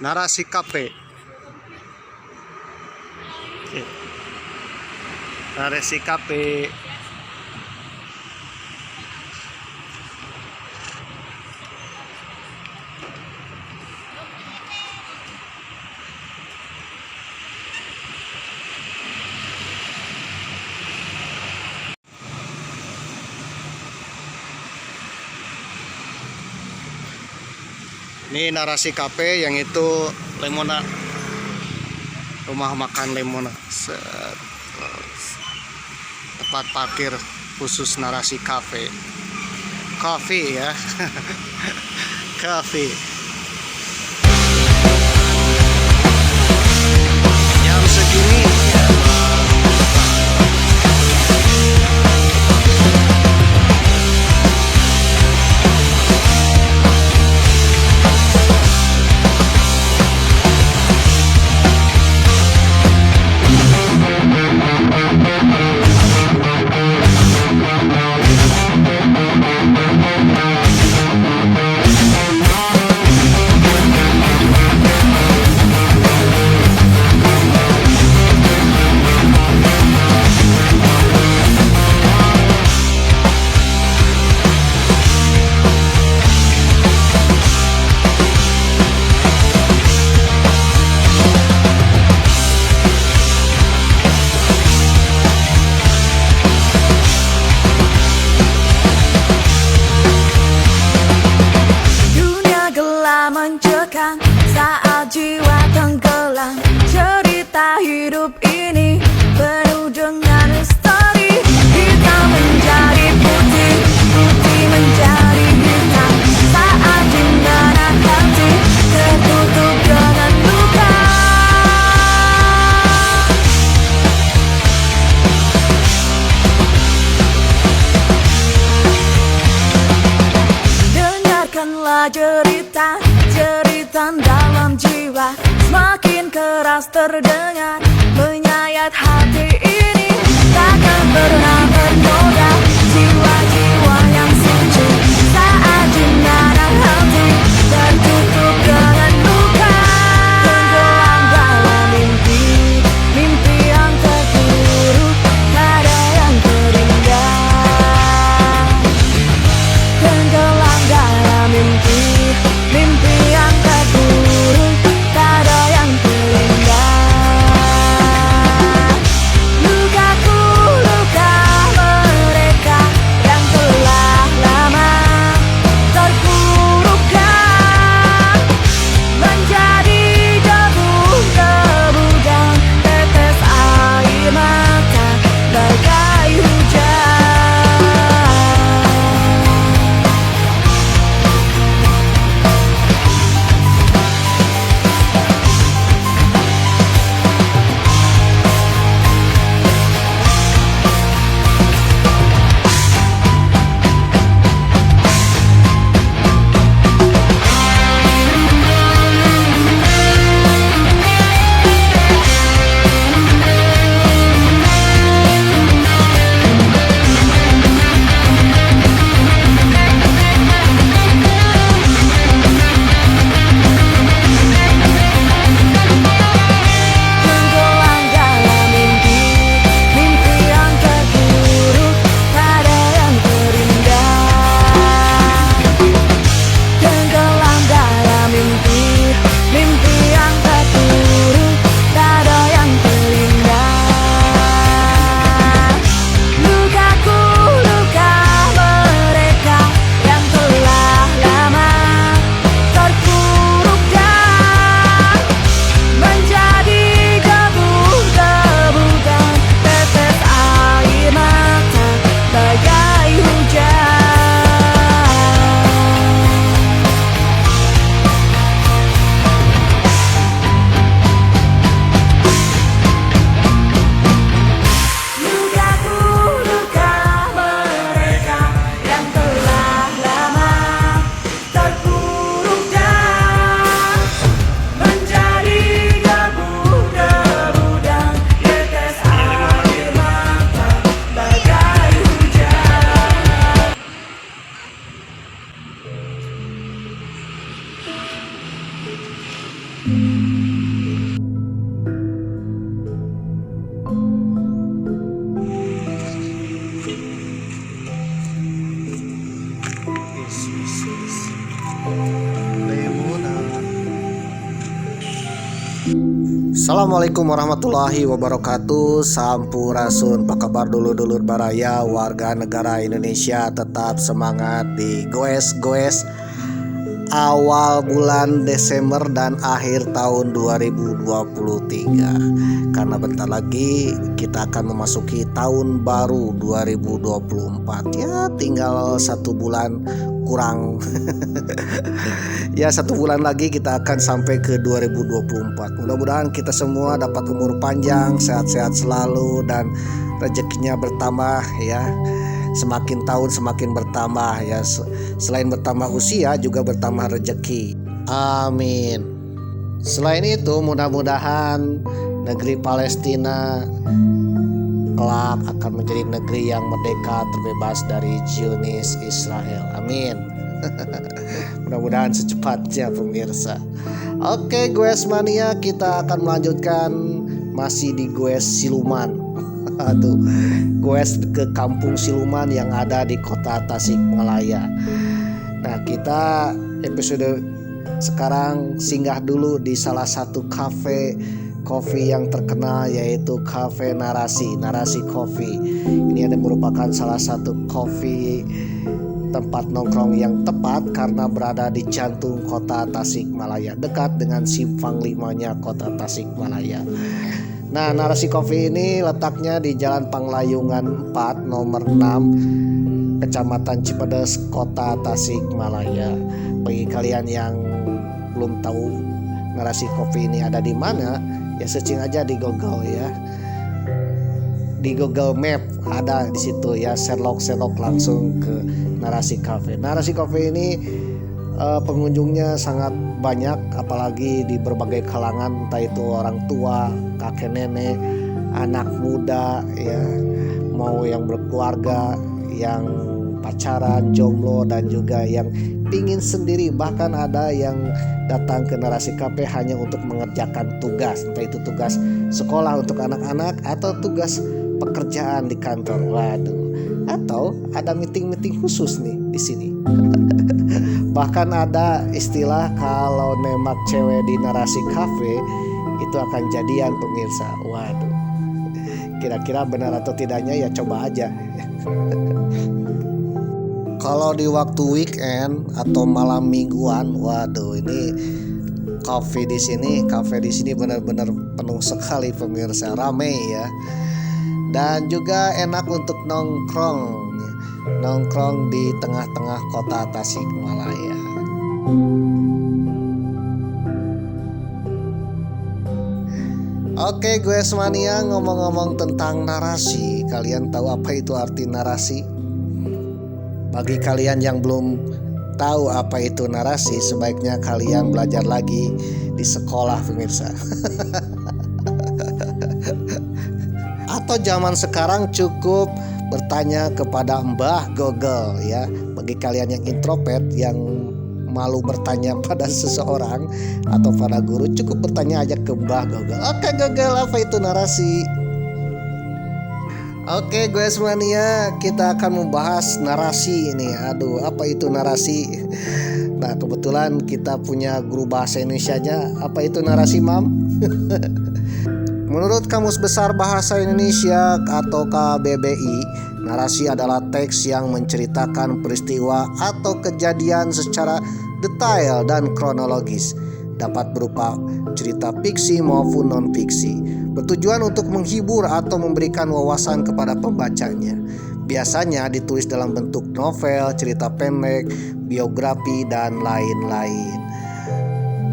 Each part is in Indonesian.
Narasi Cafe. Narasi Cafe. Ini Narasi Cafe, yang itu Lemona, rumah makan Lemona. Tempat parkir khusus Narasi Cafe. Coffee ya. Coffee. Jam segini mencekam saat jiwa tenggelam. Cerita hidup ini penuh dengan misteri. Hitam menjadi putih, putih menjadi hitam saat di mana hati tertutup dengan luka. Dengarkanlah cerita dalam jiwa, semakin keras terdengar, menyayat hati ini, takkan pernah ternoda jiwa-jiwa yang suci saat di mana hati tertutup dengan luka. Tenggelam dalam mimpi, mimpi yang terburuk, tak ada yang terindah. Tenggelam dalam mimpi, mimpi yang terburuk, tak ada yang terindah. Lukaku, luka, Assalamualaikum warahmatullahi wabarakatuh. Sampurasun, apa kabar dulur-dulur baraya warga negara Indonesia. Tetap semangat di goes-goes awal bulan Desember dan akhir tahun 2023. Karena bentar lagi kita akan memasuki tahun baru 2024. Ya tinggal 1 bulan kurang. Ya 1 bulan lagi kita akan sampai ke 2024. Mudah-mudahan kita semua dapat umur panjang, sehat-sehat selalu, dan rezekinya bertambah ya. Semakin tahun semakin bertambah ya. Selain bertambah usia juga bertambah rezeki. Amin. Selain itu mudah-mudahan negeri Palestina kelak akan menjadi negeri yang merdeka, terbebas dari Zionis Israel. Amin. Mudah-mudahan secepatnya pemirsa. Oke, Goes Mania, kita akan melanjutkan masih di Goes Siluman. Aduh, goes ke kampung Siluman yang ada di kota Tasikmalaya. Nah, kita episode sekarang singgah dulu di salah satu kafe kopi yang terkenal, yaitu Cafe Narasi Coffee. Ini ada merupakan salah satu kopi tempat nongkrong yang tepat karena berada di jantung kota Tasikmalaya, dekat dengan simpang 5-nya kota Tasikmalaya. Nah, Narasi Coffee ini letaknya di Jalan Panglayungan 4 nomor 6 Kecamatan Cipedes, kota Tasikmalaya. Bagi kalian yang belum tahu Narasi Coffee ini ada di mana, ya searching aja di Google ya. Di Google Map ada di situ ya, serlok langsung ke Narasi Cafe. Narasi Cafe ini pengunjungnya sangat banyak, apalagi di berbagai kalangan, entah itu orang tua, kakek nenek, anak muda ya, mau yang berkeluarga, yang pacaran, jomblo, dan juga yang pingin sendiri. Bahkan ada yang datang ke Narasi Cafe hanya untuk mengerjakan tugas, entah itu tugas sekolah untuk anak-anak atau tugas pekerjaan di kantor. Waduh, atau ada meeting khusus nih di sini. Bahkan ada istilah kalau nembak cewek di Narasi Cafe itu akan jadian pemirsa. Waduh, kira-kira benar atau tidaknya ya coba aja. Kalau di waktu weekend atau malam mingguan, waduh, ini kafe di sini benar-benar penuh sekali pemirsa, ramai ya. Dan juga enak untuk nongkrong di tengah-tengah kota Tasikmalaya. Oke, Goes Mania, ngomong-ngomong tentang narasi, kalian tahu apa itu arti narasi? Bagi kalian yang belum tahu apa itu narasi, sebaiknya kalian belajar lagi di sekolah pemirsa. Atau zaman sekarang cukup bertanya kepada Mbah Google ya. Bagi kalian yang introvert, yang malu bertanya pada seseorang atau pada guru, cukup bertanya aja ke Mbah Google. Oke Google, apa itu narasi? Oke Goes Mania, kita akan membahas narasi ini. Aduh, apa itu narasi? Nah, kebetulan kita punya guru bahasa Indonesianya. Apa itu narasi, Mam? Menurut Kamus Besar Bahasa Indonesia atau KBBI, narasi adalah teks yang menceritakan peristiwa atau kejadian secara detail dan kronologis. Dapat berupa cerita fiksi maupun non-fiksi, bertujuan untuk menghibur atau memberikan wawasan kepada pembacanya. Biasanya ditulis dalam bentuk novel, cerita pendek, biografi, dan lain-lain.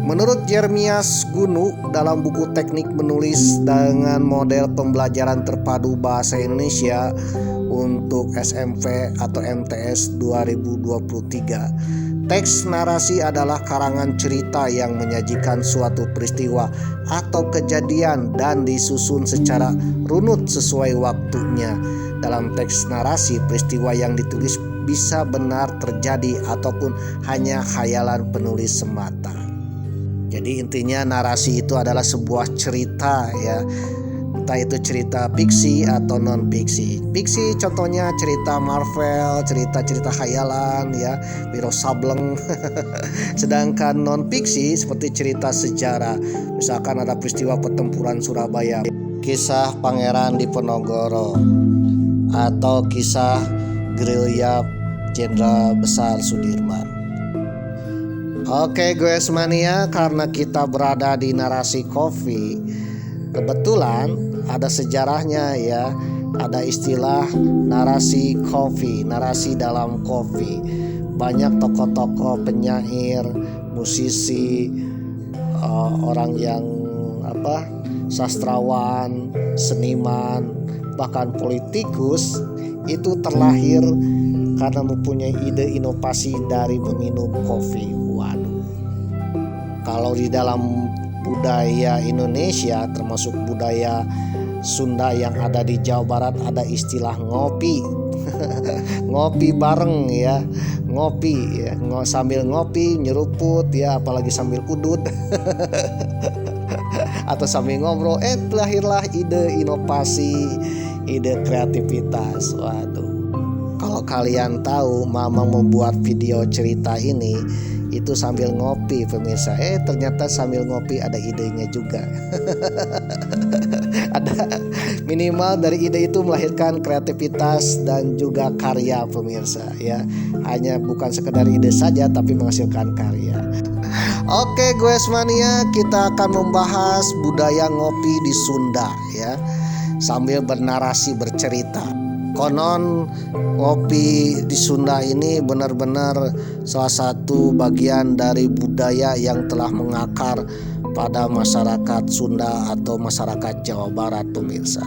Menurut Jeremias Gunu dalam buku Teknik Menulis dengan Model Pembelajaran Terpadu Bahasa Indonesia untuk SMP atau MTS 2023, teks narasi adalah karangan cerita yang menyajikan suatu peristiwa atau kejadian dan disusun secara runut sesuai waktunya. Dalam teks narasi, peristiwa yang ditulis bisa benar terjadi ataupun hanya khayalan penulis semata. Jadi intinya narasi itu adalah sebuah cerita ya, entah itu cerita fiksi atau non fiksi. Fiksi contohnya cerita Marvel, cerita-cerita khayalan ya, Wiro Sableng. Sedangkan non fiksi seperti cerita sejarah, misalkan ada peristiwa pertempuran Surabaya, kisah Pangeran Diponegoro, atau kisah gerilya Jenderal Besar Sudirman. Oke guys mania, karena kita berada di narasi kopi, kebetulan ada sejarahnya ya. Ada istilah narasi kopi, narasi dalam kopi. Banyak tokoh-tokoh penyair, musisi, orang yang sastrawan, seniman, bahkan politikus itu terlahir karena mempunyai ide inovasi dari meminum kopi. Waduh. Kalau di dalam budaya Indonesia, termasuk budaya Sunda yang ada di Jawa Barat, ada istilah ngopi. Ngopi bareng ya, ngopi ya, sambil ngopi nyeruput ya, apalagi sambil udut. Atau sambil ngobrol, lahirlah ide inovasi, ide kreativitas. Waduh. Kalau kalian tahu Mamang membuat video cerita ini itu sambil ngopi pemirsa. Ternyata sambil ngopi ada idenya juga. Ada minimal dari ide itu melahirkan kreativitas dan juga karya pemirsa ya. Hanya bukan sekedar ide saja tapi menghasilkan karya. Oke guys mania, kita akan membahas budaya ngopi di Sunda ya, sambil bernarasi bercerita. Konon ngopi di Sunda ini benar-benar salah satu bagian dari budaya yang telah mengakar pada masyarakat Sunda atau masyarakat Jawa Barat pemirsa.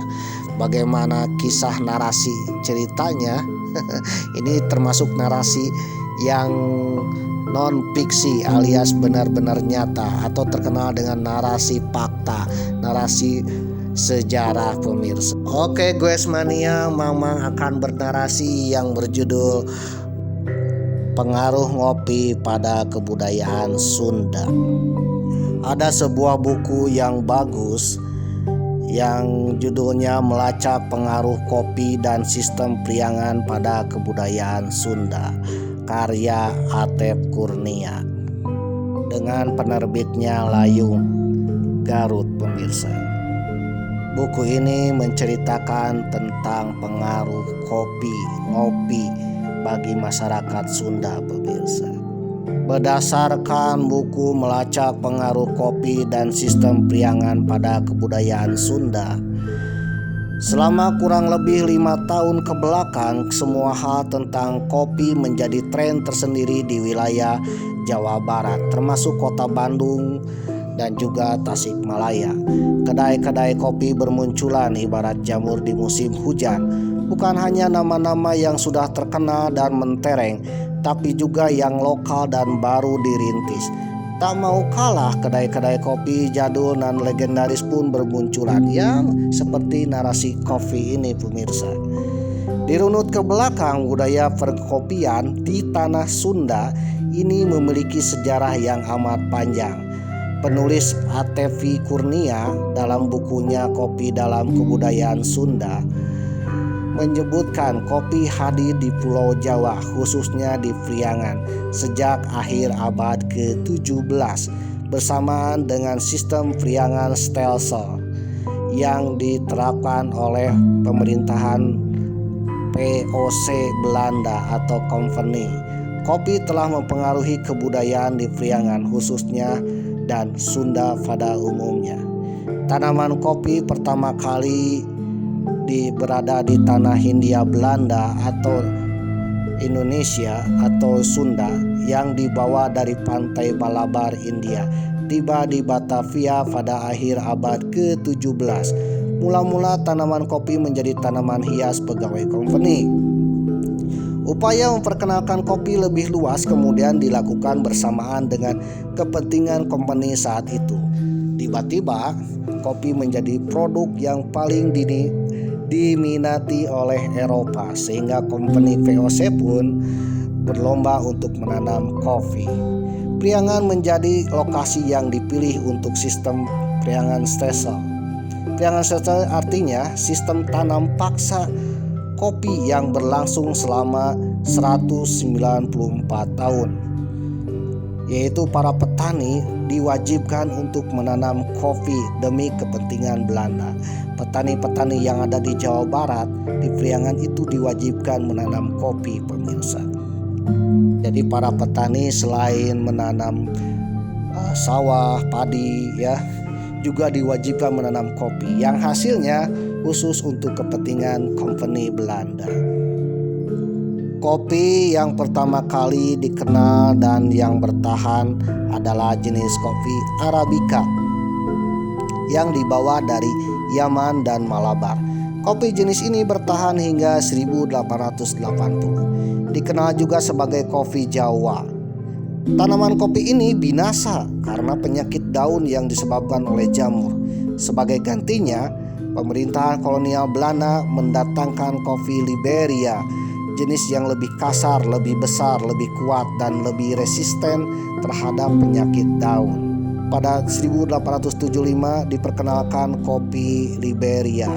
Bagaimana kisah narasi ceritanya? Ini termasuk narasi yang non fiksi alias benar-benar nyata, atau terkenal dengan narasi fakta, narasi sejarah pemirsa. Oke guys mania, Mamang akan bernarasi yang berjudul Pengaruh Ngopi pada Kebudayaan Sunda. Ada sebuah buku yang bagus yang judulnya Melacak Pengaruh Kopi dan Sistem Priangan pada Kebudayaan Sunda, karya Atep Kurnia, dengan penerbitnya Layung, Garut pemirsa. Buku ini menceritakan tentang pengaruh ngopi bagi masyarakat Sunda pemirsa. Berdasarkan buku Melacak Pengaruh Kopi dan Sistem Priangan pada Kebudayaan Sunda, selama kurang lebih 5 tahun ke belakang, semua hal tentang kopi menjadi tren tersendiri di wilayah Jawa Barat, termasuk kota Bandung dan juga Tasikmalaya. Kedai-kedai kopi bermunculan ibarat jamur di musim hujan. Bukan hanya nama-nama yang sudah terkenal dan mentereng, tapi juga yang lokal dan baru dirintis. Tak mau kalah, kedai-kedai kopi jadul dan legendaris pun bermunculan, yang seperti narasi kopi ini pemirsa. Dirunut ke belakang, budaya perkopian di tanah Sunda ini memiliki sejarah yang amat panjang. Penulis Atep Kurnia dalam bukunya Kopi dalam Kebudayaan Sunda menyebutkan kopi hadir di Pulau Jawa, khususnya di Priangan, sejak akhir abad ke-17 bersamaan dengan sistem Priangan stelsel yang diterapkan oleh pemerintahan VOC Belanda atau Company. Kopi telah mempengaruhi kebudayaan di Priangan khususnya dan Sunda pada umumnya. Tanaman kopi pertama kali berada di tanah Hindia Belanda atau Indonesia atau Sunda yang dibawa dari pantai Malabar India, tiba di Batavia pada akhir abad ke-17. Mula-mula tanaman kopi menjadi tanaman hias pegawai company. Upaya memperkenalkan kopi lebih luas kemudian dilakukan bersamaan dengan kepentingan company saat itu. Tiba-tiba kopi menjadi produk yang paling diminati oleh Eropa, sehingga company VOC pun berlomba untuk menanam kopi. Priangan menjadi lokasi yang dipilih untuk sistem Priangan Stelsel. Priangan Stelsel artinya sistem tanam paksa kopi yang berlangsung selama 194 tahun, yaitu para petani diwajibkan untuk menanam kopi demi kepentingan Belanda. Petani-petani yang ada di Jawa Barat di Priangan itu diwajibkan menanam kopi, pemirsa. Jadi para petani selain menanam sawah, padi ya, juga diwajibkan menanam kopi yang hasilnya khusus untuk kepentingan company Belanda. Kopi yang pertama kali dikenal dan yang bertahan adalah jenis kopi Arabica yang dibawa dari Yaman dan Malabar. Kopi jenis ini bertahan hingga 1880. Dikenal juga sebagai kopi Jawa. Tanaman kopi ini binasa karena penyakit daun yang disebabkan oleh jamur. Sebagai gantinya, pemerintahan kolonial Belanda mendatangkan kopi Liberia, jenis yang lebih kasar, lebih besar, lebih kuat, dan lebih resisten terhadap penyakit daun. Pada 1875 diperkenalkan kopi Liberia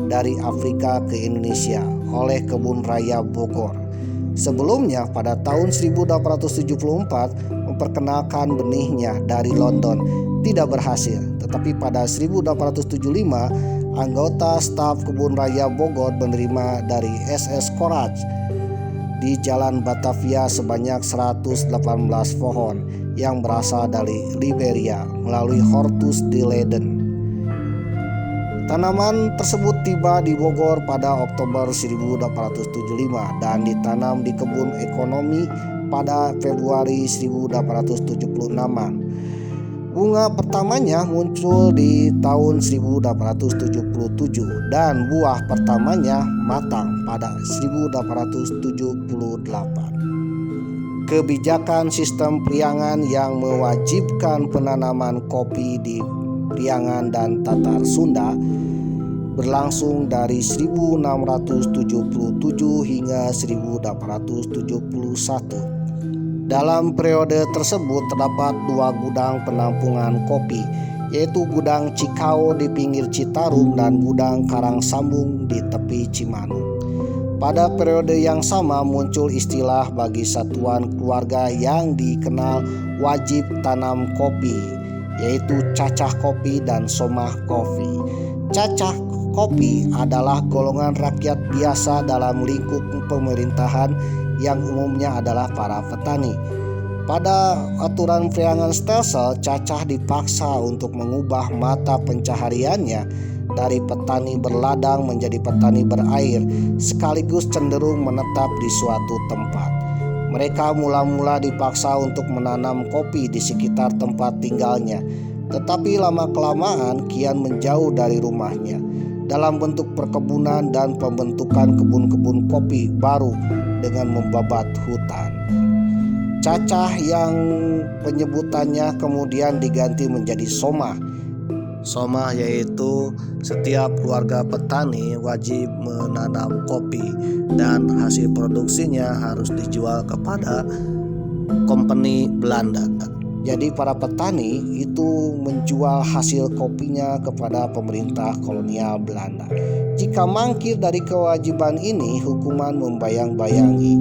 dari Afrika ke Indonesia oleh Kebun Raya Bogor. Sebelumnya pada tahun 1874 memperkenalkan benihnya dari London, tidak berhasil. Tetapi pada 1875 anggota staf Kebun Raya Bogor menerima dari SS Courage di Jalan Batavia sebanyak 118 pohon yang berasal dari Liberia melalui Hortus de Leyden. Tanaman tersebut tiba di Bogor pada Oktober 1875 dan ditanam di kebun ekonomi pada Februari 1876. Bunga pertamanya muncul di tahun 1877 dan buah pertamanya matang pada 1878. Kebijakan sistem Priangan yang mewajibkan penanaman kopi di Priangan dan Tatar Sunda berlangsung dari 1677 hingga 1871. Dalam periode tersebut terdapat 2 gudang penampungan kopi, yaitu Gudang Cikau di pinggir Citarum dan Gudang Karangsambung di tepi Cimanuk. Pada periode yang sama muncul istilah bagi satuan keluarga yang dikenal wajib tanam kopi, yaitu cacah kopi dan somah kopi. Cacah kopi adalah golongan rakyat biasa dalam lingkup pemerintahan yang umumnya adalah para petani. Pada aturan Priangan Stelsel, cacah dipaksa untuk mengubah mata pencahariannya dari petani berladang menjadi petani berair, sekaligus cenderung menetap di suatu tempat. Mereka mula-mula dipaksa untuk menanam kopi di sekitar tempat tinggalnya, tetapi lama-kelamaan kian menjauh dari rumahnya dalam bentuk perkebunan dan pembentukan kebun-kebun kopi baru dengan membabat hutan. Cacah yang penyebutannya kemudian diganti menjadi somah. Somah yaitu setiap keluarga petani wajib menanam kopi dan hasil produksinya harus dijual kepada company Belanda. Jadi para petani itu menjual hasil kopinya kepada pemerintah kolonial Belanda. Jika mangkir dari kewajiban ini, hukuman membayang-bayangi.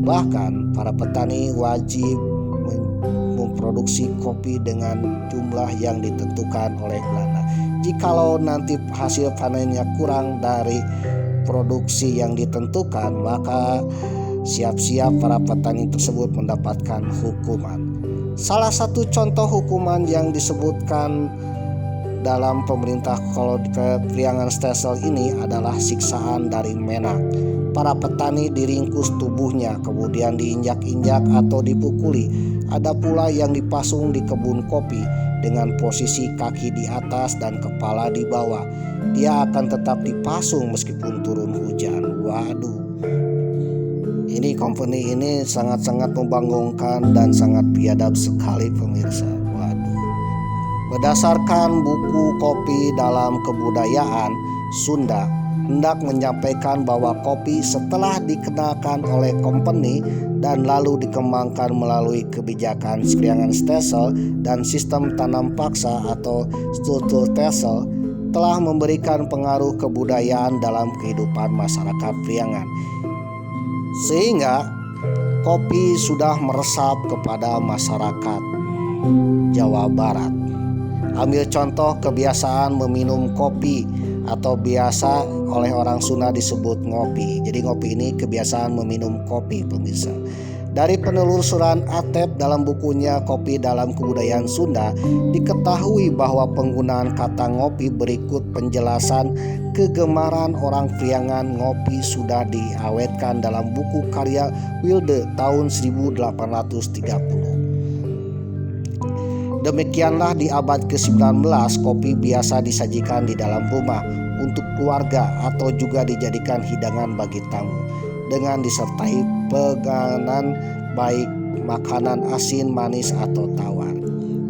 Bahkan para petani wajib memproduksi kopi dengan jumlah yang ditentukan oleh Belanda. Jikalau nanti hasil panennya kurang dari produksi yang ditentukan, maka siap-siap para petani tersebut mendapatkan hukuman. Salah satu contoh hukuman yang disebutkan dalam pemerintah Priangan Stelsel ini adalah siksaan dari menak. Para petani diringkus tubuhnya, kemudian diinjak-injak atau dipukuli. Ada pula yang dipasung di kebun kopi dengan posisi kaki di atas dan kepala di bawah. Dia akan tetap dipasung meskipun turun hujan. Waduh. Ini company ini sangat-sangat membangunkan dan sangat biadab sekali, pemirsa. Waduh. Berdasarkan buku Kopi dalam Kebudayaan Sunda hendak menyampaikan bahwa kopi setelah dikenalkan oleh company dan lalu dikembangkan melalui kebijakan Priangan Stelsel dan sistem tanam paksa atau struktur Stelsel telah memberikan pengaruh kebudayaan dalam kehidupan masyarakat Priangan, sehingga kopi sudah meresap kepada masyarakat Jawa Barat. Ambil contoh kebiasaan meminum kopi atau biasa oleh orang Sunda disebut ngopi. Jadi ngopi ini kebiasaan meminum kopi, pemirsa. Dari penelusuran Atep dalam bukunya Kopi dalam Kebudayaan Sunda, diketahui bahwa penggunaan kata ngopi berikut penjelasan kegemaran orang Priangan ngopi sudah diawetkan dalam buku karya Wilde tahun 1830. Demikianlah di abad ke-19 kopi biasa disajikan di dalam rumah untuk keluarga atau juga dijadikan hidangan bagi tamu dengan disertai penganan baik makanan asin, manis atau tawar.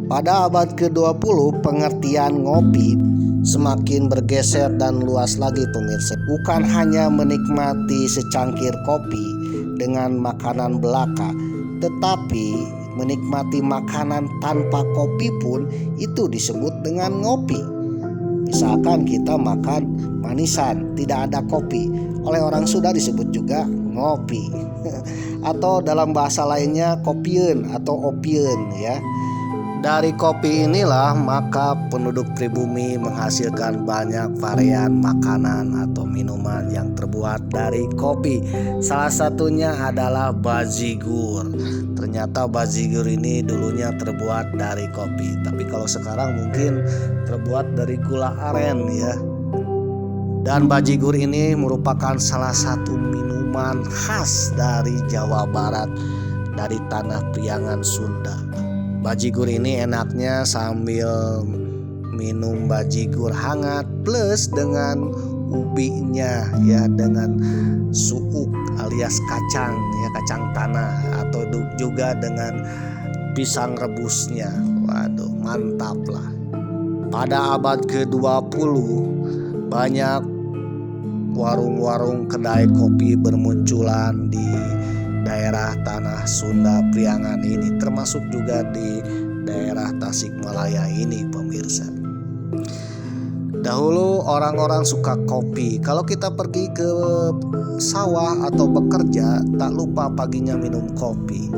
Pada abad ke-20 pengertian ngopi semakin bergeser dan luas lagi, pemirsa. Bukan hanya menikmati secangkir kopi dengan makanan belaka, tetapi menikmati makanan tanpa kopi pun itu disebut dengan ngopi. Misalkan kita makan manisan tidak ada kopi, oleh orang Sunda disebut juga ngopi. Atau dalam bahasa lainnya kopieun atau opieun ya. Dari kopi inilah maka penduduk pribumi menghasilkan banyak varian makanan atau minuman yang terbuat dari kopi. Salah satunya adalah bajigur. Ternyata bajigur ini dulunya terbuat dari kopi, tapi kalau sekarang mungkin terbuat dari gula aren ya. Dan bajigur ini merupakan salah satu minuman khas dari Jawa Barat, dari tanah Priangan Sunda. Bajigur ini enaknya sambil minum bajigur hangat plus dengan ubinya ya, dengan suuk alias kacang ya, kacang tanah, atau juga dengan pisang rebusnya. Waduh, mantap lah. Pada abad ke-20 banyak warung-warung kedai kopi bermunculan di daerah tanah Sunda Priangan ini, termasuk juga di daerah Tasikmalaya ini, pemirsa. Dahulu orang-orang suka kopi. Kalau kita pergi ke sawah atau bekerja, tak lupa paginya minum kopi.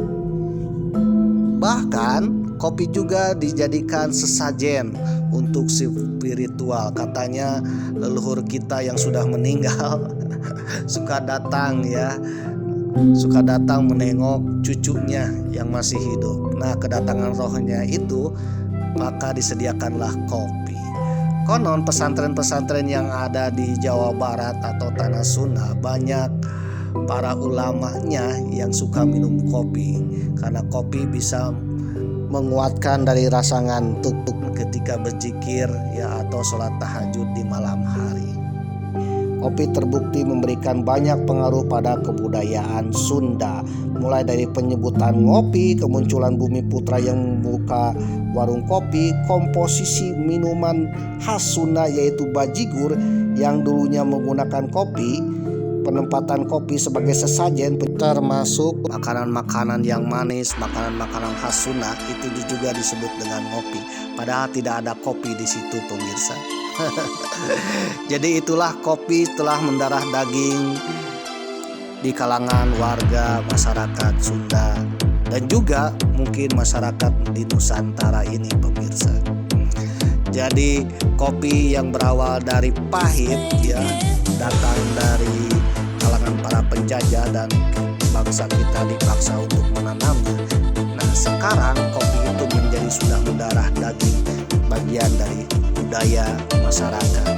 Bahkan kopi juga dijadikan sesajen untuk spiritual. Katanya leluhur kita yang sudah meninggal suka datang ya, suka datang menengok cucunya yang masih hidup. Nah, kedatangan rohnya itu maka disediakanlah kopi. Konon pesantren-pesantren yang ada di Jawa Barat atau tanah Sunda banyak para ulamanya yang suka minum kopi, karena kopi bisa menguatkan dari rasa ngantuk ketika berzikir ya atau sholat tahajud di malam hari. Kopi terbukti memberikan banyak pengaruh pada kebudayaan Sunda, mulai dari penyebutan ngopi, kemunculan Bumi Putra yang membuka warung kopi, komposisi minuman khas Sunda yaitu bajigur yang dulunya menggunakan kopi, penempatan kopi sebagai sesajen, termasuk makanan-makanan yang manis, makanan-makanan khas Sunda itu juga disebut dengan ngopi. Padahal tidak ada kopi di situ, pemirsa. Jadi itulah kopi telah mendarah daging di kalangan warga masyarakat Sunda dan juga mungkin masyarakat di Nusantara ini, pemirsa. Jadi kopi yang berawal dari pahit ya, datang dari kalangan para penjajah dan bangsa kita dipaksa untuk menanamnya. Nah, sekarang kopi itu menjadi sudah mendarah daging, bagian dari budaya masyarakat.